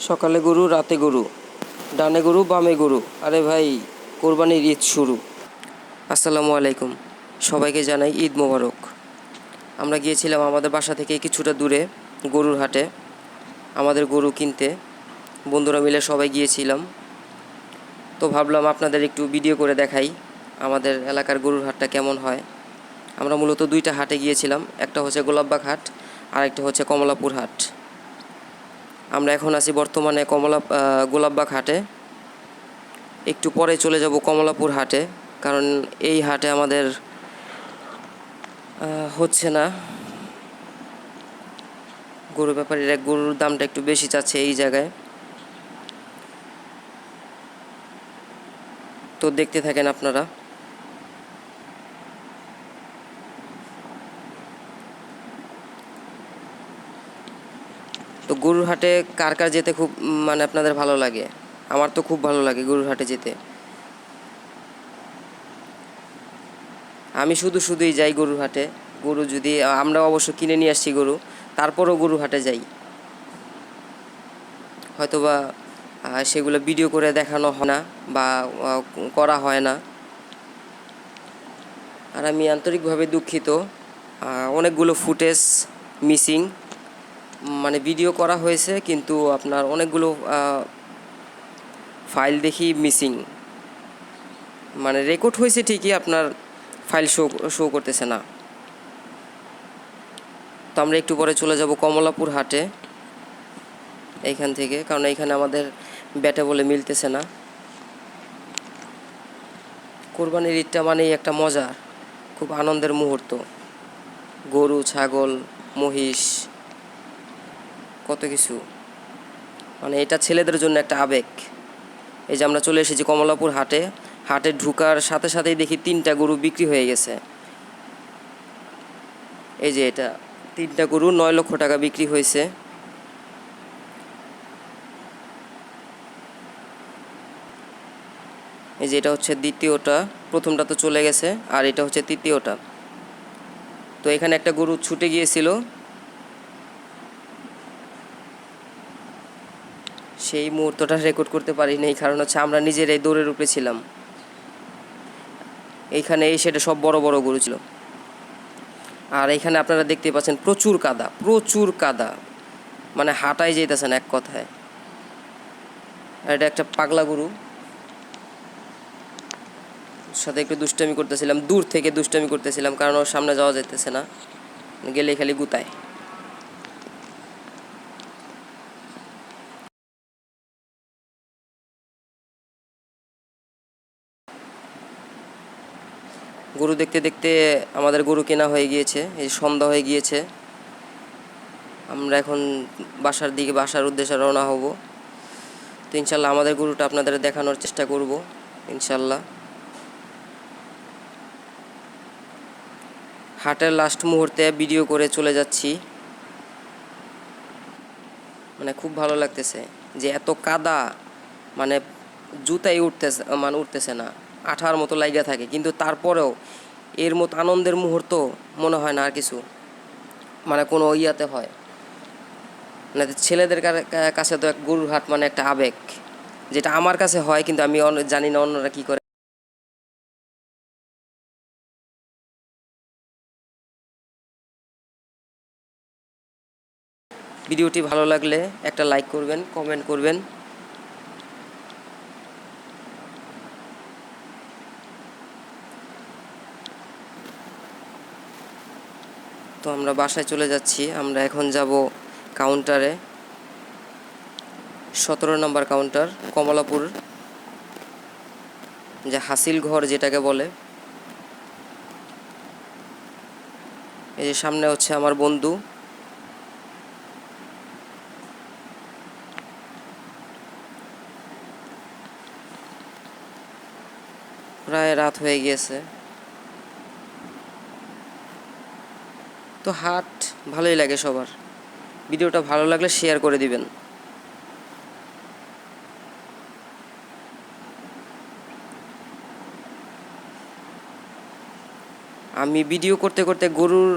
সকালে গরু, রাতে গরু, ডানে গরু, বামে গরু। আরে ভাই, কোরবানির ঈদ শুরু। আসসালামু আলাইকুম, সবাইকে জানাই ঈদ মোবারক। আমরা গিয়েছিলাম আমাদের বাসা থেকে কিছুটা দূরে গরুর হাটে আমাদের গরু কিনতে। বন্ধুরা মিলে সবাই গিয়েছিলাম। তো ভাবলাম আপনাদের একটু ভিডিও করে দেখাই আমাদের এলাকার গরুর হাটটা কেমন হয়। আমরা মূলত দুইটা হাটে গিয়েছিলাম, একটা হচ্ছে গোলাপবাগ হাট আর একটা হচ্ছে কমলাপুর হাট। আমরা এখন আছি বর্তমানে গোলাপবাগ হাটে। একটু পরে চলে যাব কমলাপুর হাটে, কারণ এই হাটে আমাদের হচ্ছে না। গরু ব্যাপারীরা গরুর দামটা একটু বেশি চাচ্ছে এই জায়গায়। তো দেখতে থাকেন আপনারা। তো গরুর হাটে কার কার যেতে খুব আপনাদের ভালো লাগে? আমার তো খুব ভালো লাগে গরুর হাটে যেতে। আমি শুধুই যাই গরুর হাটে। গরু যদি আমরা অবশ্য কিনে নিয়ে আসছি গরু, তারপরও গরুর হাটে যাই। হয়তোবা সেগুলো ভিডিও করে দেখানো হয় না বা করা হয় না। আর আমি আন্তরিকভাবে দুঃখিত, অনেকগুলো ফুটেজ মিসিং। ভিডিও করা হয়েছে কিন্তু আপনার অনেকগুলো ফাইল দেখি মিসিং। রেকর্ড হয়েছে ঠিকই, আপনার ফাইল শো করতেছে না। তো আমরা একটু পরে চলে যাব কমলাপুর হাটে এইখান থেকে, কারণ এইখানে আমাদের ব্যাটে বলে মিলতেছে না। কোরবানির ঈদটা মানেই একটা মজা, খুব আনন্দের মুহূর্ত। গরু, ছাগল, মহিষ, কত কিছু। এটা ছেলেদের জন্য একটা আবেগ। এই যে আমরা চলে এসেছি কমলাপুর হাটে। হাটে ঢুকার সাথে সাথেই দেখি 3টা গরু বিক্রি হয়ে গেছে। এই যে এটা 3টা গরু 9 লক্ষ টাকা বিক্রি হয়েছে। এই যে এটা হচ্ছে দ্বিতীয়টা, প্রথমটা তো চলে গেছে, আর এটা হচ্ছে তৃতীয়টা। তো এখানে একটা গরু ছুটে গিয়েছিল, সেই মুহূর্তটা রেকর্ড করতে পারিনি, কারণ হচ্ছে আমরা নিজেরাই দৌড়ের উপরে ছিলাম। এইখানে এই সেটা সব বড় বড় গরু ছিল। আর এখানে আপনারা দেখতে পাচ্ছেন প্রচুর কাদা, প্রচুর কাদা, হাঁটাই যেতেছে না এক কথায়। আর এটা একটা পাগলা গরু, সাথে একটু দুষ্টামি করতেছিলাম, দূর থেকে দুষ্টামি করতেছিলাম, কারণ ওর সামনে যাওয়া যেতেছে না, গেলে খালি গুতায়। গরু দেখতে দেখতে আমাদের গরু কেনা হয়ে গিয়েছে, এই সন্ধ্যা হয়ে গিয়েছে। আমরা এখন বাসার উদ্দেশ্যে রওনা হব। তো ইনশাল্লাহ আমাদের গরুটা আপনাদের দেখানোর চেষ্টা করব ইনশাল্লাহ। হাটের লাস্ট মুহূর্তে ভিডিও করে চলে যাচ্ছি। খুব ভালো লাগতেছে যে এত কাদা, জুতাই উঠতেছে না, আঠার মতো লাইগা থাকে, কিন্তু তারপরেও এর মতো আনন্দের মুহূর্ত মনে হয় না আর কিছু কোনো ইয়াতে হয়। ছেলেদের কাছে তো এক গরুর হাট একটা আবেগ, যেটা আমার কাছে হয়, কিন্তু আমি জানি না অন্যরা কী করে। ভিডিওটি ভালো লাগলে একটা লাইক করবেন, কমেন্ট করবেন। তো আমরা বাসায় চলে যাচ্ছি। আমরা এখন যাব কাউন্টারে, 17 নম্বর কাউন্টার, কমলাপুর, যে হাসিল ঘর যেটাকে বলে। এই যে সামনে হচ্ছে আমার বন্ধু। প্রায় রাত হয়ে গিয়েছে। তো হাট ভালোই লাগে সবার। ভিডিওটা ভালো লাগলে শেয়ার করে দিবেন। আমি ভিডিও করতে করতে গরুর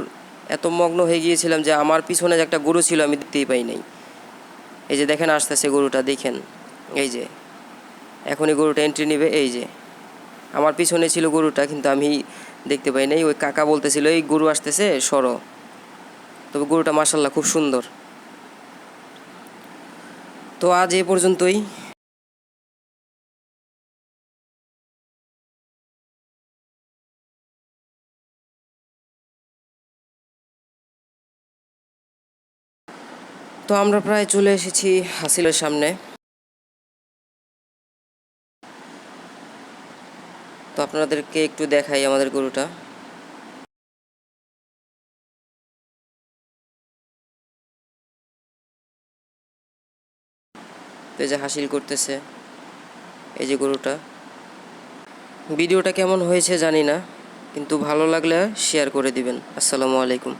এত মগ্ন হয়ে গিয়েছিলাম যে আমার পিছনে যে একটা গরু ছিল আমি দেখতেই পাই নাই। এই যে দেখেন আসতেছে গরুটা, দেখেন এই যে এখনই গরুটা এন্ট্রি নেবে। এই যে আমার পিছনে ছিল গরুটা, কিন্তু আমি দেখতে পাই নাই। ওই কাকা বলতেছিল এই গরু আসতেছে সরো। তবে গরুটা মাশাল্লাহ খুব সুন্দর। তো আজ এ পর্যন্তই। তো আমরা প্রায় চলে এসেছি হাসিলের সামনে। তো আপনাদেরকে একটু দেখাই আমাদের গরুটা। তো এই যে হাসিল করতেছে এই যে গরুটা। ভিডিওটা কেমন হয়েছে জানি না, কিন্তু ভালো লাগলে শেয়ার করে দিবেন। আসসালামু আলাইকুম।